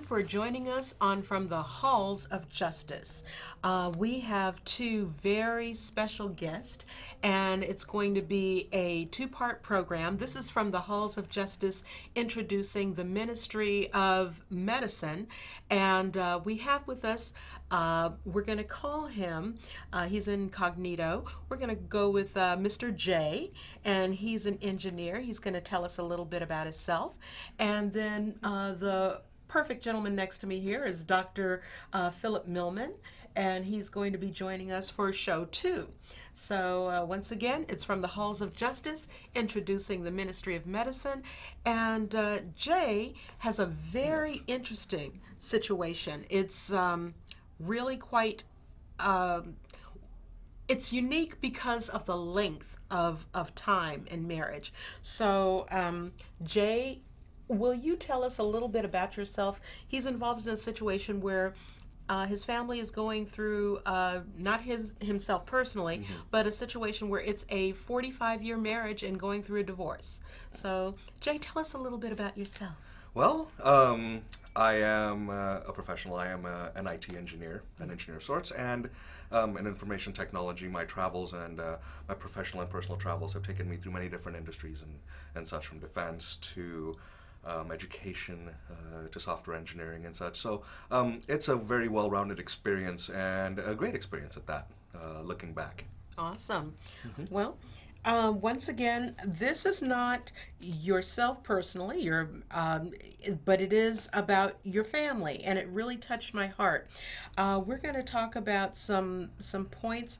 for joining us on From the Halls of Justice. We have two very special guests, and it's going to be a two-part program. This is From the Halls of Justice, introducing the Ministry of Medicine, and we have with us, we're going to call him, he's incognito, we're going to go with Mr. J, and he's an engineer. He's going to tell us a little bit about himself. And then the perfect gentleman next to me here is Dr. Philip Millman, and he's going to be joining us for show 2. So once again, it's From the Halls of Justice, introducing the Ministry of Medicine. And Jay has a very interesting situation. It's really quite, it's unique because of the length of time in marriage. So Jay, will you tell us a little bit about yourself? He's involved in a situation where his family is going through, not himself personally, but a situation where it's a 45-year marriage and going through a divorce. So, Jay, tell us a little bit about yourself. Well, I am a professional. I am an IT engineer, an engineer of sorts, and in information technology. My travels and my professional and personal travels have taken me through many different industries and such, from defense to education to software engineering and such. So it's a very well-rounded experience and a great experience at that, looking back. Awesome. Well, once again, this is not yourself personally, but it is about your family, and it really touched my heart. We're going to talk about some points.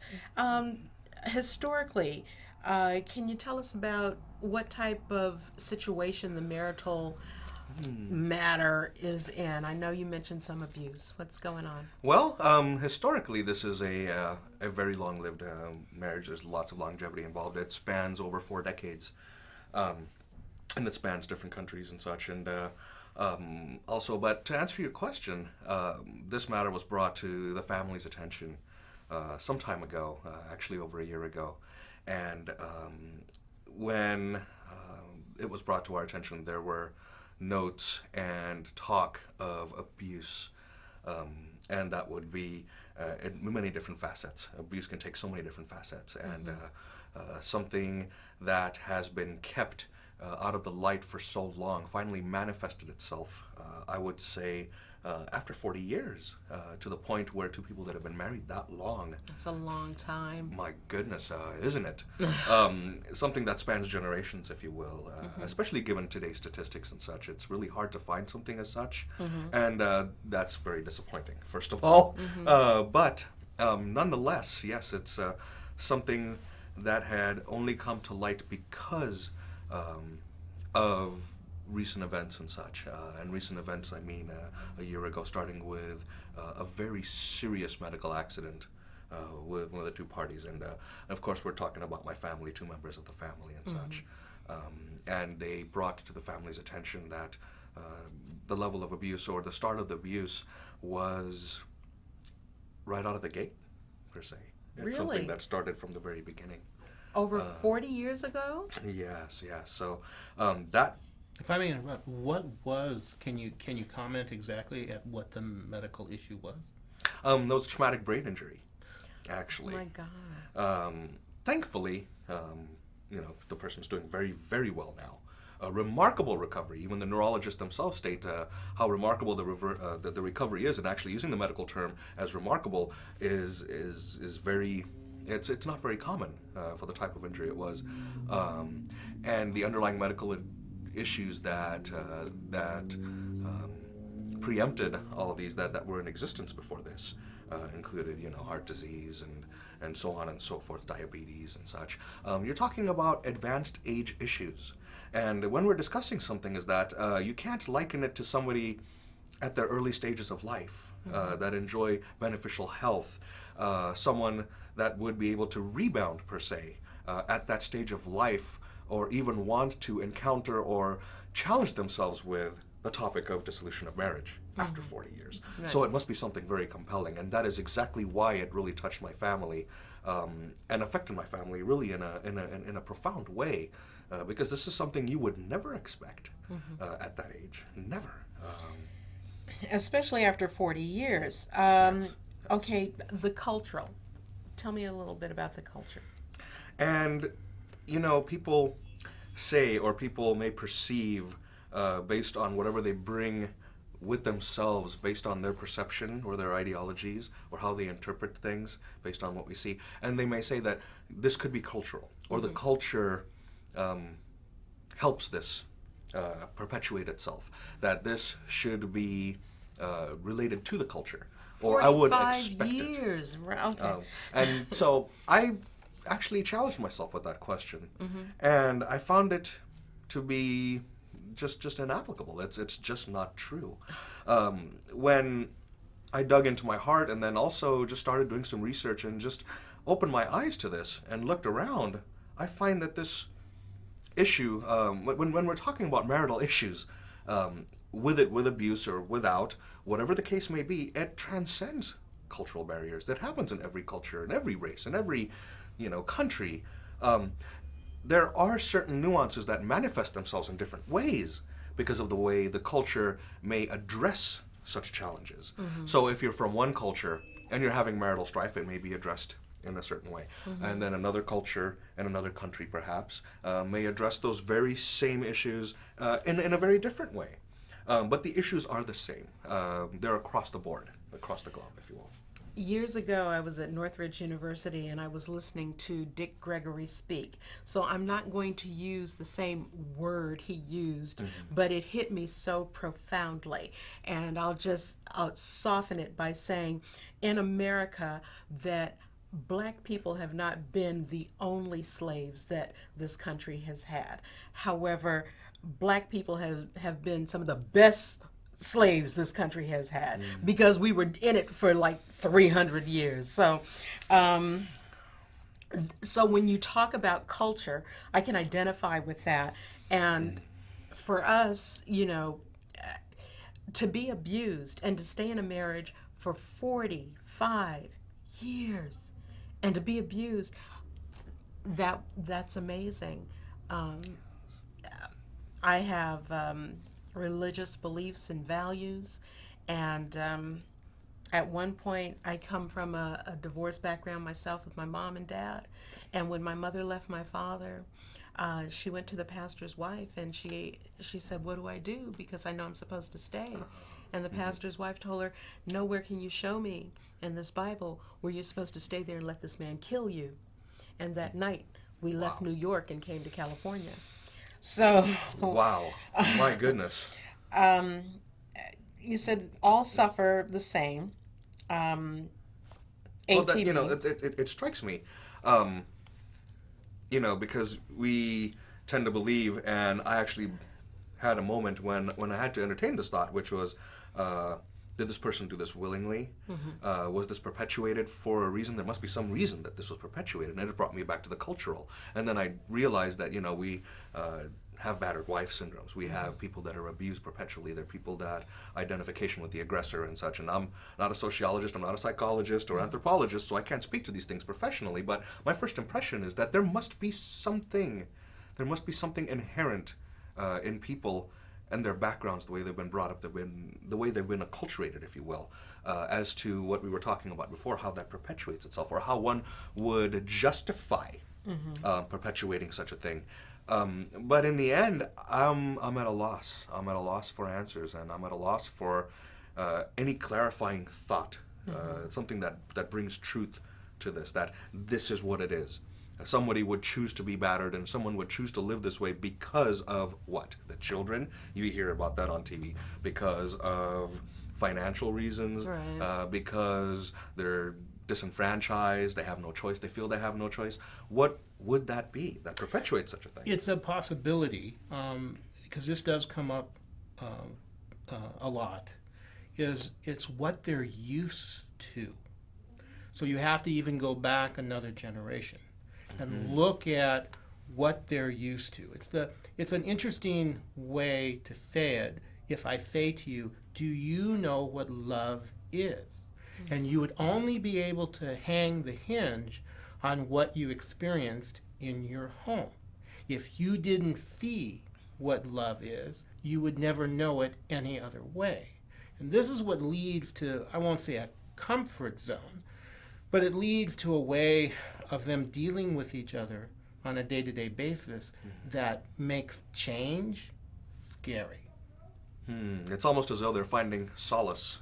Historically, can you tell us about what type of situation the marital matter is in? I know you mentioned some abuse. What's going on? Well, historically, this is a very long-lived marriage. There's lots of longevity involved. It spans over 4 decades, and it spans different countries and such. And also, but to answer your question, this matter was brought to the family's attention some time ago, actually over a year ago. And when it was brought to our attention, there were notes and talk of abuse, and that would be in many different facets. Abuse can take so many different facets, and something that has been kept out of the light for so long finally manifested itself, I would say, after 40 years, to the point where two people that have been married that long. That's a long time. My goodness, isn't it? Something that spans generations, if you will, especially given today's statistics and such. It's really hard to find something as such, and that's very disappointing, first of all. But nonetheless, yes, it's something that had only come to light because of recent events and such. And recent events, I mean a year ago, starting with a very serious medical accident with one of the two parties. And of course, we're talking about my family, 2 members of the family and such. And they brought to the family's attention that the level of abuse, or the start of the abuse, was right out of the gate, per se. It's something that started from the very beginning. Over 40 years ago? Yes, yes. So that... If I may interrupt, can you comment exactly at what the medical issue was? That was traumatic brain injury, actually. Oh my God. Thankfully, the person's doing very, very well now. A remarkable recovery. Even the neurologists themselves state how remarkable the recovery is, and actually using the medical term as remarkable is very... It's not very common for the type of injury it was, and the underlying medical issues that preempted all of these that were in existence before this included, heart disease and so on and so forth, diabetes and such. You're talking about advanced age issues, and when we're discussing something is that you can't liken it to somebody at their early stages of life that enjoy beneficial health, someone that would be able to rebound, per se, at that stage of life, or even want to encounter or challenge themselves with the topic of dissolution of marriage after 40 years. Right. So it must be something very compelling, and that is exactly why it really touched my family and affected my family really in a profound way, because this is something you would never expect at that age. Never. especially after 40 years. Yes. Okay, the cultural. Tell me a little bit about the culture. And, people say, or people may perceive, based on whatever they bring with themselves, based on their perception or their ideologies, or how they interpret things based on what we see. And they may say that this could be cultural, or the culture helps this perpetuate itself, that this should be related to the culture, or I would 45 expect it. years. Okay. And so I actually challenged myself with that question, and I found it to be just inapplicable. It's just not true. When I dug into my heart, and then also just started doing some research and just opened my eyes to this and looked around, I find that this issue, when we're talking about marital issues, with abuse or without, whatever the case may be, it transcends cultural barriers. That happens in every culture, in every race, in every country. There are certain nuances that manifest themselves in different ways because of the way the culture may address such challenges. So if you're from one culture and you're having marital strife, it may be addressed in a certain way. And then another culture and another country perhaps may address those very same issues in a very different way. But the issues are the same. They're across the board, across the globe, if you will. Years ago, I was at Northridge University and I was listening to Dick Gregory speak. So I'm not going to use the same word he used, but it hit me so profoundly. And I'll soften it by saying, in America, that Black people have not been the only slaves that this country has had. However, Black people have been some of the best slaves this country has had because we were in it for like 300 years. So when you talk about culture, I can identify with that. And for us, to be abused and to stay in a marriage for 45 years and to be abused, that's amazing. I have religious beliefs and values, and at one point I come from a divorce background myself with my mom and dad, and when my mother left my father, she went to the pastor's wife and she said, "What do I do? Because I know I'm supposed to stay." And the pastor's wife told her, "Nowhere can you show me in this Bible where you're supposed to stay there and let this man kill you." And that night we left New York and came to California. So, Wow, my goodness. You said all suffer the same. Well, ATB. it strikes me, because we tend to believe, and I actually had a moment when I had to entertain this thought, which was, did this person do this willingly? Was this perpetuated for a reason? There must be some reason that this was perpetuated, and it brought me back to the cultural. And then I realized that, we have battered wife syndromes. We have people that are abused perpetually. There are people that identification with the aggressor and such. And I'm not a sociologist, I'm not a psychologist or anthropologist, so I can't speak to these things professionally. But my first impression is that there must be something inherent in people and their backgrounds, the way they've been brought up, the way they've been acculturated, if you will, as to what we were talking about before, how that perpetuates itself, or how one would justify perpetuating such a thing. But in the end, I'm at a loss. I'm at a loss for answers, and I'm at a loss for any clarifying thought, something that brings truth to this, that this is what it is. Somebody would choose to be battered, and someone would choose to live this way because of what? The children? You hear about that on TV. Because of financial reasons, Right. because they're disenfranchised, they have no choice, they feel they have no choice. What would that be that perpetuates such a thing? It's a possibility, because this does come up a lot, it's what they're used to. So you have to even go back another generation and look at what they're used to. It's an interesting way to say it. If I say to you, do you know what love is? And you would only be able to hang the hinge on what you experienced in your home. If you didn't see what love is, you would never know it any other way. And this is what leads to, I won't say a comfort zone, but it leads to a way of them dealing with each other on a day-to-day basis that makes change scary. It's almost as though they're finding solace.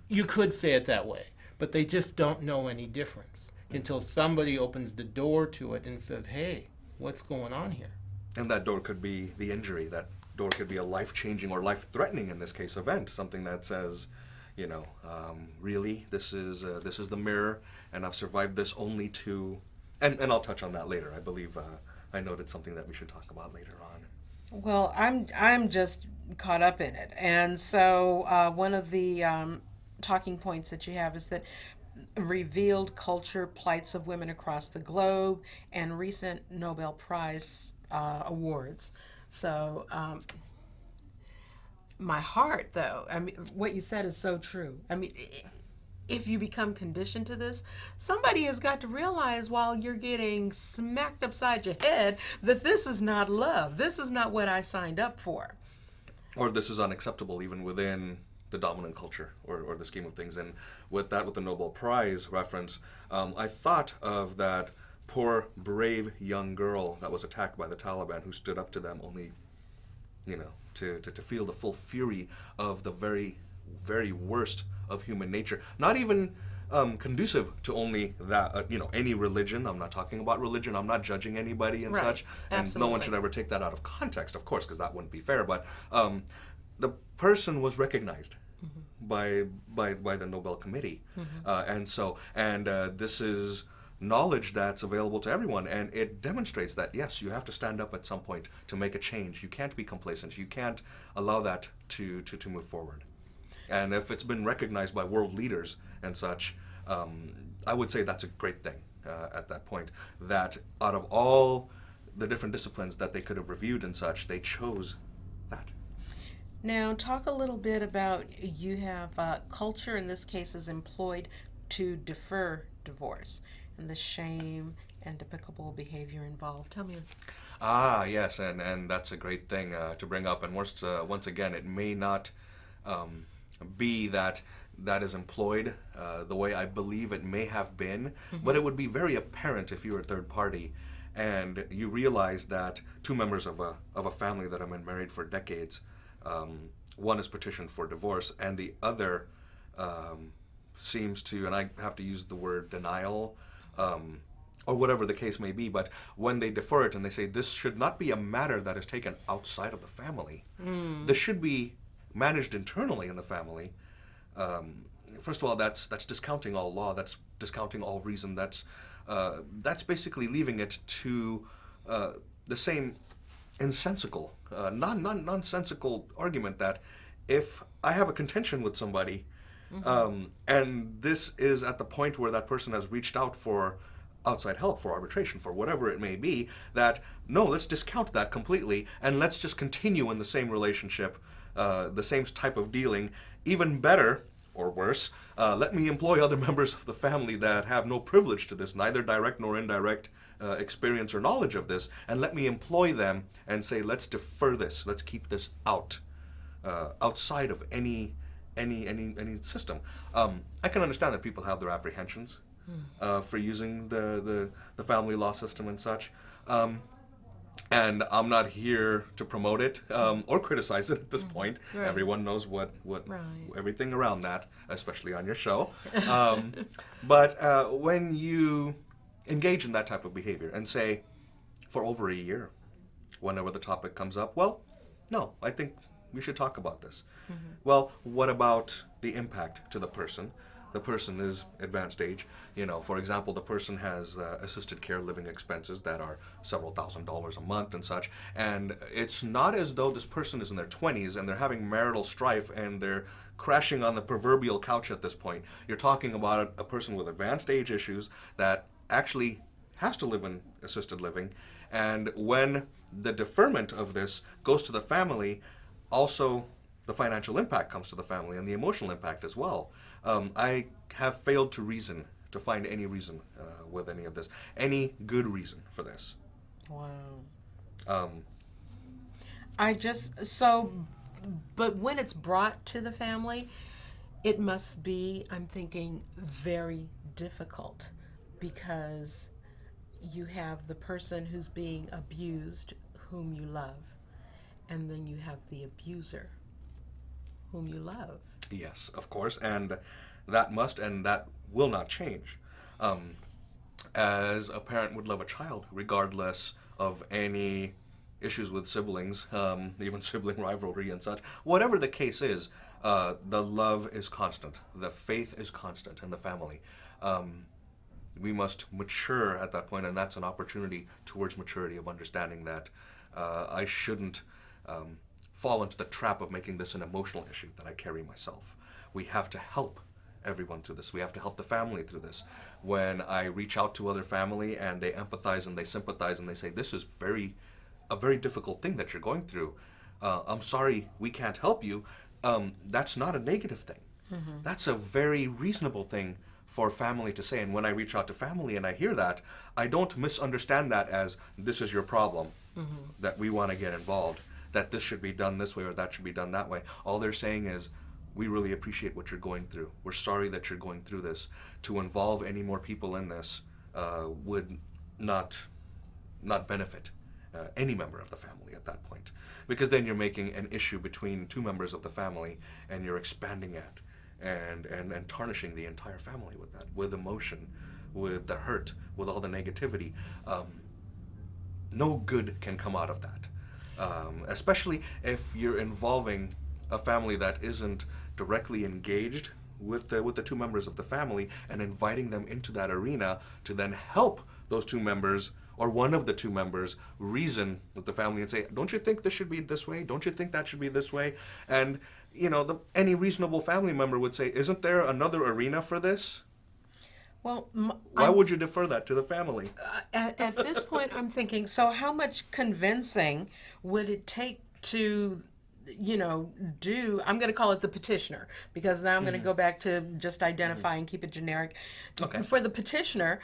You could say it that way, but they just don't know any difference until somebody opens the door to it and says, hey, what's going on here? And that door could be the injury. That door could be a life-changing or life-threatening, in this case, event. Something that says, really, this is the mirror, and I've survived this only to... And I'll touch on that later. I believe I noted something that we should talk about later on. Well, I'm just caught up in it, and so one of the talking points that you have is that revealed culture plights of women across the globe and recent Nobel Prize awards. So my heart, though, I mean, what you said is so true. I mean, if you become conditioned to this, somebody has got to realize while you're getting smacked upside your head that this is not love. This is not what I signed up for. Or this is unacceptable even within the dominant culture or the scheme of things. And with the Nobel Prize reference, I thought of that poor, brave young girl that was attacked by the Taliban who stood up to them only, to feel the full fury of the very, very worst of human nature. Not even conducive to only that, any religion. I'm not talking about religion. I'm not judging anybody and Right. such. And Absolutely. no one should ever take that out of context, of course, because that wouldn't be fair. But the person was recognized by the Nobel Committee, and this is knowledge that's available to everyone, and it demonstrates that yes, you have to stand up at some point to make a change. You can't be complacent. You can't allow that to move forward. And if it's been recognized by world leaders and such, I would say that's a great thing at that point. That out of all the different disciplines that they could have reviewed and such, they chose that. Now, talk a little bit about you have culture in this case is employed to defer divorce and the shame and despicable behavior involved. Tell me. Ah, yes, and that's a great thing to bring up. And once again, it may not be that is employed the way I believe it may have been, but it would be very apparent if you were a third party and you realize that two members of a family that have been married for decades, one is petitioned for divorce and the other seems to, and I have to use the word denial, or whatever the case may be, but when they defer it and they say this should not be a matter that is taken outside of the family, this should be managed internally in the family. First of all, that's discounting all law. That's discounting all reason. That's basically leaving it to the same nonsensical argument that if I have a contention with somebody, and this is at the point where that person has reached out for outside help, for arbitration, for whatever it may be, that no, let's discount that completely and let's just continue in the same relationship, the same type of dealing, even better or worse, let me employ other members of the family that have no privilege to this, neither direct nor indirect experience or knowledge of this, and let me employ them and say, let's defer this, let's keep this outside of any system. I can understand that people have their apprehensions for using the family law system and such. And I'm not here to promote it or criticize it at this point. Right. Everyone knows what Right. everything around that, especially on your show. But when you engage in that type of behavior and say, for over a year, whenever the topic comes up, well, no, I think we should talk about this. Well, what about the impact to the person? The person is advanced age. For example, the person has assisted care living expenses that are several $1,000s a month and such. And it's not as though this person is in their 20s and they're having marital strife and they're crashing on the proverbial couch at this point. You're talking about a person with advanced age issues that actually has to live in assisted living. And when the deferment of this goes to the family, also the financial impact comes to the family and the emotional impact as well. I have failed to find any reason with any of this, any good reason for this. Wow. Um, I just, so but when it's brought to the family, it must be, I'm thinking, very difficult because you have the person who's being abused, whom you love, and then you have the abuser, whom you love. Yes, of course, and that must and that will not change. Um, as a parent would love a child, regardless of any issues with siblings, even sibling rivalry and such. Whatever the case is, the love is constant, the faith is constant in the family. Um, we must mature at that point, and that's an opportunity towards maturity of understanding that I shouldn't fall into the trap of making this an emotional issue that I carry myself. We have to help everyone through this. We have to help the family through this. When I reach out to other family and they empathize and they sympathize and they say, this is a very difficult thing that you're going through. I'm sorry we can't help you. That's not a negative thing. Mm-hmm. That's a very reasonable thing for family to say. And when I reach out to family and I hear that, I don't misunderstand that as this is your problem, mm-hmm. that we want to get involved, that this should be done this way or that should be done that way. All they're saying is, we really appreciate what you're going through. We're sorry that you're going through this. To involve any more people in this would not benefit any member of the family at that point. Because then you're making an issue between two members of the family and you're expanding it and tarnishing the entire family with that, with emotion, with the hurt, with all the negativity. No good can come out of that. Especially if you're involving a family that isn't directly engaged with the two members of the family and inviting them into that arena to then help those two members or one of the two members reason with the family and say, don't you think this should be this way? Don't you think that should be this way? And, any reasonable family member would say, isn't there another arena for this? Well, why would you defer that to the family? At this point, I'm thinking, so how much convincing would it take to do, I'm going to call it the petitioner, because now I'm going to go back to just identify and keep it generic. Okay. For the petitioner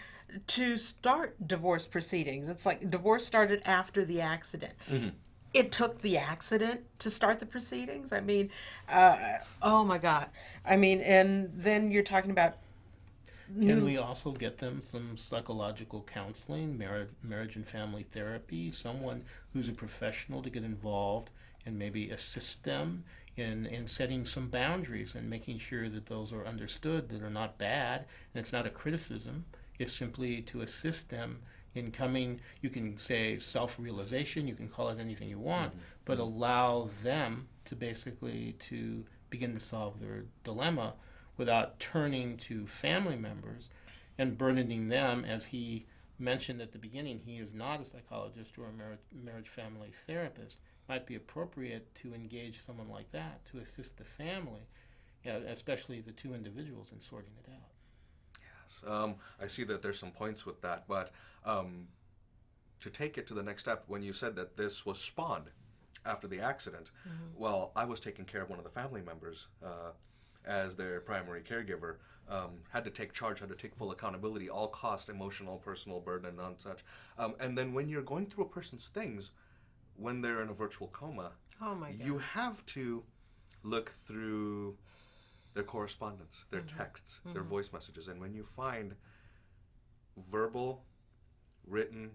to start divorce proceedings, it's like divorce started after the accident. Mm-hmm. It took the accident to start the proceedings. I mean, oh my God. I mean, and then you're talking about. Can we also get them some psychological counseling, marriage and family therapy, someone who's a professional to get involved and maybe assist them in setting some boundaries and making sure that those are understood, that are not bad, and it's not a criticism. It's simply to assist them in coming, you can say self-realization, you can call it anything you want, mm-hmm. but allow them to basically to begin to solve their dilemma without turning to family members and burdening them. As he mentioned at the beginning, he is not a psychologist or a marriage family therapist. It might be appropriate to engage someone like that to assist the family, especially the two individuals, in sorting it out. Yes, I see that there's some points with that, but to take it to the next step, when you said that this was spawned after the accident, mm-hmm. well, I was taking care of one of the family members as their primary caregiver, had to take charge, had to take full accountability, all cost, emotional, personal burden, and such. And then when you're going through a person's things, when they're in a virtual coma, oh my God. You have to look through their correspondence, their mm-hmm. texts, mm-hmm. their voice messages. And when you find verbal, written,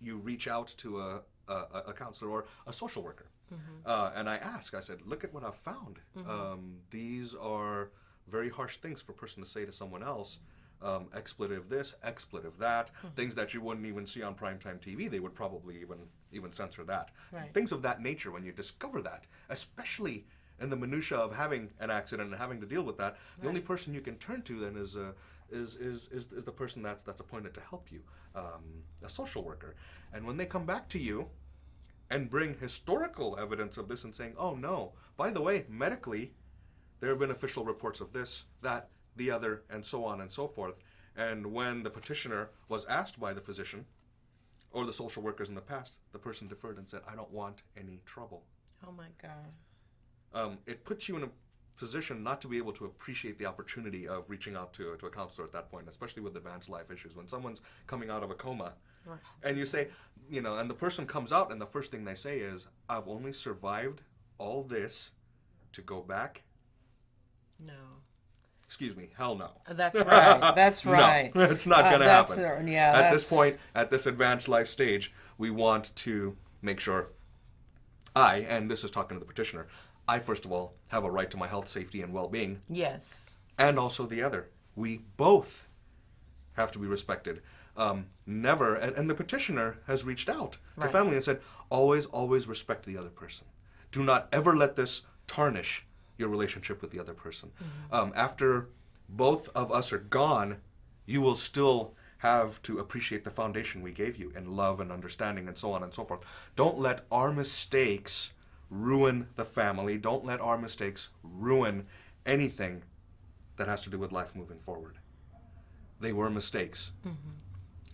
you reach out to a counselor or a social worker. Mm-hmm. And I said, look at what I've found. Mm-hmm. These are very harsh things for a person to say to someone else. Expletive this, expletive that, mm-hmm. things that you wouldn't even see on primetime TV. They would probably even censor that. Right. Things of that nature, when you discover that, especially in the minutia of having an accident and having to deal with that, the only person you can turn to then is the person that's appointed to help you, a social worker. And when they come back to you and bring historical evidence of this and saying, oh no, by the way, medically, there have been official reports of this, that, the other, and so on and so forth. And when the petitioner was asked by the physician or the social workers in the past, the person deferred and said, I don't want any trouble. Oh my God. It puts you in a position not to be able to appreciate the opportunity of reaching out to a counselor at that point, especially with advanced life issues. When someone's coming out of a coma Right. And you say, and the person comes out and the first thing they say is, I've only survived all this to go back. No. Excuse me, hell no. That's right. That's right. No, it's not going to happen. Yeah. At this point, at this advanced life stage, we want to make sure and this is talking to the petitioner, I first of all have a right to my health, safety, and well-being. Yes. And also the other. We both have to be respected. Never, and the petitioner has reached out to family and said, always, always respect the other person. Do not ever let this tarnish your relationship with the other person. After both of us are gone, you will still have to appreciate the foundation we gave you in love and understanding and so on and so forth. Don't let our mistakes ruin the family. Don't let our mistakes ruin anything that has to do with life moving forward. They were mistakes.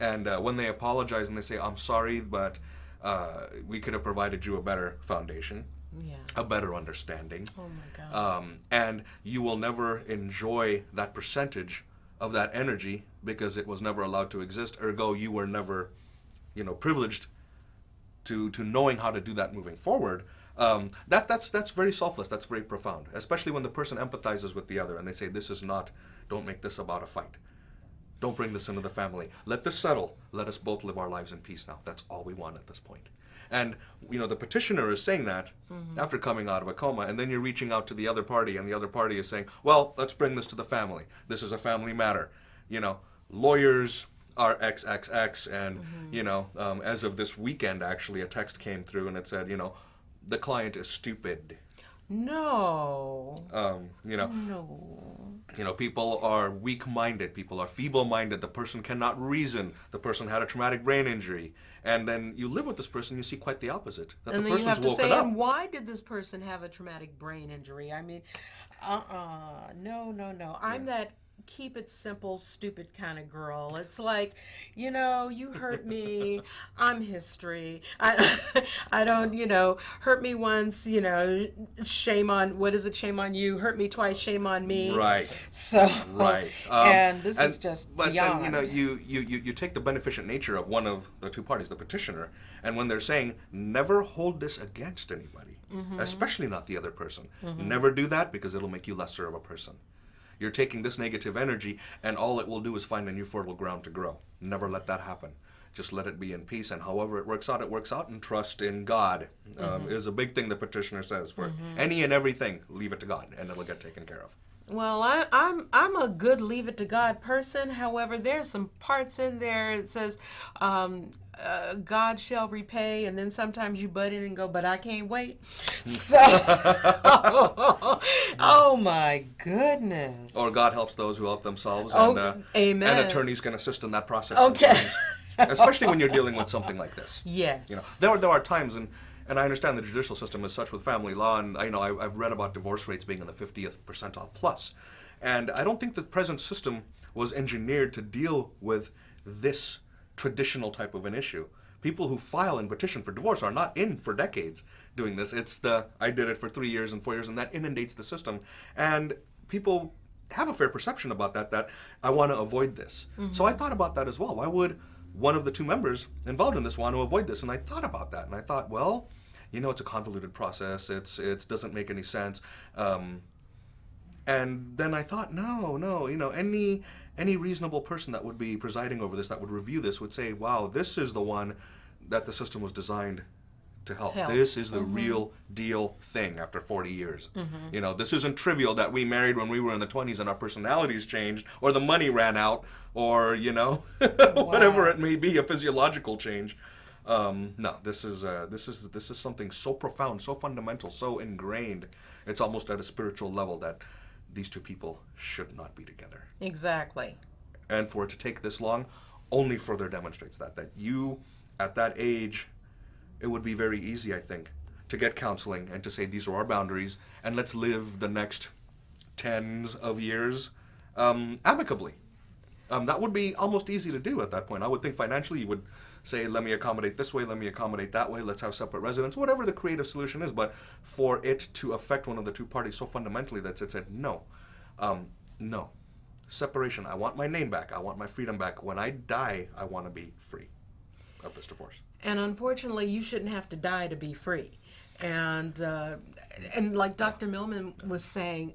And when they apologize and they say, I'm sorry, but we could have provided you a better foundation, a better understanding. Oh my God. And you will never enjoy that percentage of that energy because it was never allowed to exist. Ergo, you were never, privileged to knowing how to do that moving forward. That's very selfless. That's very profound, especially when the person empathizes with the other and they say, don't make this about a fight. Don't bring this into the family. Let this settle. Let us both live our lives in peace now. That's all we want at this point. And, the petitioner is saying that after coming out of a coma, and then you're reaching out to the other party, and the other party is saying, well, let's bring this to the family. This is a family matter. Lawyers are XXX, and, as of this weekend, actually, a text came through, and it said, the client is stupid. No. No. People are weak-minded. People are feeble-minded. The person cannot reason. The person had a traumatic brain injury. And then you live with this person, you see quite the opposite. That And the then you have person's to woken say, up. and why did this person have a traumatic brain injury? I mean, no. I'm that keep it simple, stupid kind of girl. It's like, you hurt me, I'm history. I don't, hurt me once, shame on you, hurt me twice, shame on me. Right. So, Right. and this is just but beyond. then, you take the beneficent nature of one of the two parties, the petitioner, and when they're saying, never hold this against anybody, especially not the other person. Never do that because it'll make you lesser of a person. You're taking this negative energy, and all it will do is find a new fertile ground to grow. Never let that happen. Just let it be in peace, and however it works out, and trust in God is a big thing the petitioner says. For any and everything, leave it to God, and it'll get taken care of. Well, I'm a good leave it to God person. However, there's some parts in there it says, God shall repay, and then sometimes you butt in and go, but I can't wait. So, oh my goodness. Or God helps those who help themselves, amen. And attorneys can assist in that process. Okay. Sometimes, especially when you're dealing with something like this. Yes. There are times, and I understand the judicial system is such with family law, and I've read about divorce rates being in the 50th percentile plus, and I don't think the present system was engineered to deal with this traditional type of an issue. People who file and petition for divorce are not in for decades doing this. It's I did it for 3 years and 4 years, and that inundates the system, and people have a fair perception about that I want to avoid this. So I thought about that as well. Why would one of the two members involved in this want to avoid this? And I thought about that, and I thought, well, it's a convoluted process. It doesn't make any sense. And then I thought, no, any reasonable person that would be presiding over this, that would review this, would say, wow, this is the one that the system was designed to help. This is the real deal thing after 40 years. This isn't trivial that we married when we were in the 20s and our personalities changed, or the money ran out, or, whatever it may be, a physiological change. No, this is something so profound, so fundamental, so ingrained. It's almost at a spiritual level that these two people should not be together. Exactly. And for it to take this long only further demonstrates that you, at that age, it would be very easy, I think, to get counseling and to say these are our boundaries and let's live the next tens of years amicably. That would be almost easy to do at that point. I would think financially you would say, let me accommodate this way, let me accommodate that way, let's have separate residence, whatever the creative solution is. But for it to affect one of the two parties so fundamentally that it said, no, separation. I want my name back. I want my freedom back. When I die, I want to be free. of this divorce. And unfortunately, you shouldn't have to die to be free. And like Dr. Millman was saying,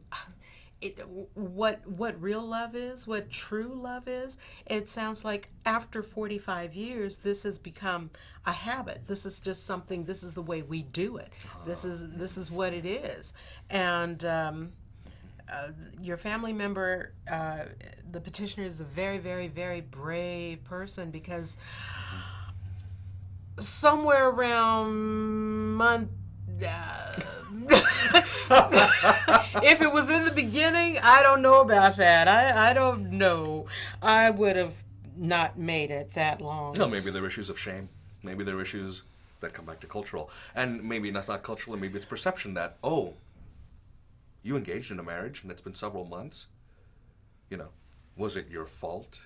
what real love is, what true love is, it sounds like after 45 years, this has become a habit. This is just something. This is the way we do it. This is what it is. And your family member, the petitioner, is a very, very, very brave person, because somewhere around month. If it was in the beginning, I don't know about that. I don't know. I would have not made it that long. No, maybe there are issues of shame. Maybe there are issues that come back to cultural. And maybe that's not cultural, and maybe it's perception that, oh, you engaged in a marriage and it's been several months. You know, was it your fault?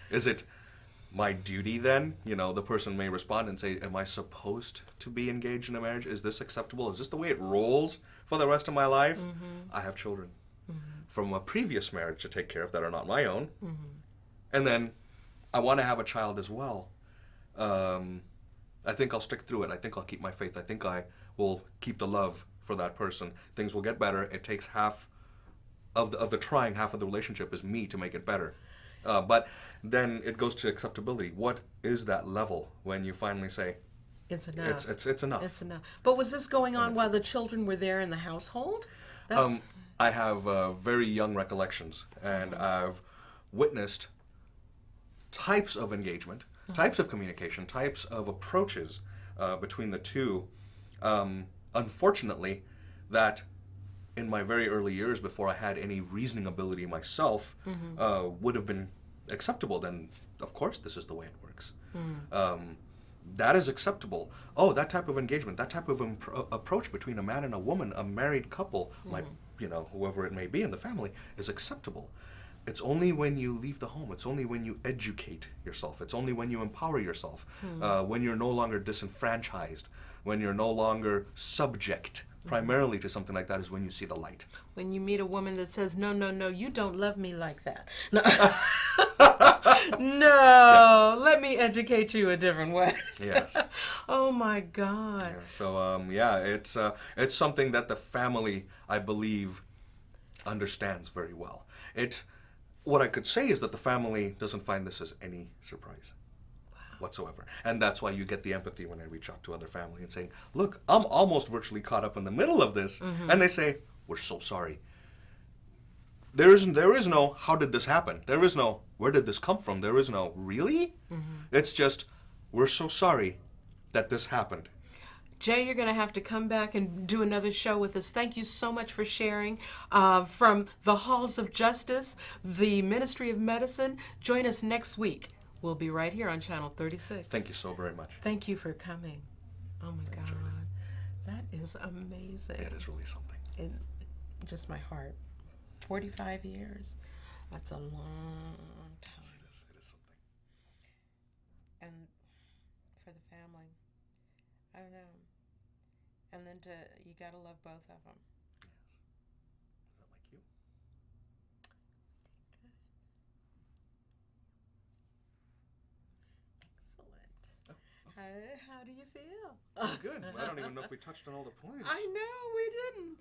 Is it my duty then? You know, the person may respond and say, am I supposed to be engaged in a marriage? Is this acceptable? Is this the way it rolls for the rest of my life? I have children from a previous marriage to take care of that are not my own. And then I want to have a child as well. I think I'll stick through it. I think I'll keep my faith. I think I will keep the love for that person. Things will get better. It takes half of the trying, half of the relationship is me to make it better. But then it goes to acceptability. What is that level when you finally say, it's enough. It's enough. It's enough. But was this going on while the children were there in the household? I have very young recollections, and I've witnessed types of engagement, types of communication, types of approaches between the two. Unfortunately, that in my very early years, before I had any reasoning ability myself, would have been acceptable. Then, of course, this is the way it works. That is acceptable. Oh, that type of engagement, that type of approach between a man and a woman, a married couple, like, you know, whoever it may be in the family, is acceptable. It's only when you leave the home. It's only when you educate yourself. It's only when you empower yourself, when you're no longer disenfranchised, when you're no longer subject primarily to something like that, is when you see the light. When you meet a woman that says, no, no, no, you don't love me like that. No, no, let me educate you a different way. Yes. Oh, my God. Yeah, so, it's something that the family, I believe, understands very well. What I could say is that the family doesn't find this as any surprise whatsoever. And that's why you get the empathy when I reach out to other family and saying, look, I'm almost virtually caught up in the middle of this. And they say, we're so sorry. There is no, how did this happen? There is no, where did this come from? There is no, really? It's just, we're so sorry that this happened. Jay, you're going to have to come back and do another show with us. Thank you so much for sharing from the Halls of Justice, the Ministry of Medicine. Join us next week. We'll be right here on Channel 36. Thank you so very much. Thank you for coming. Oh, my God. That is amazing. It is really something. Just my heart. 45 years. That's a long time. It is something. And for the family, I don't know. And then you gotta love both of them. Yes. Is that my cue? Excellent. How do you feel? Good. I don't even know if we touched on all the points. I know we didn't.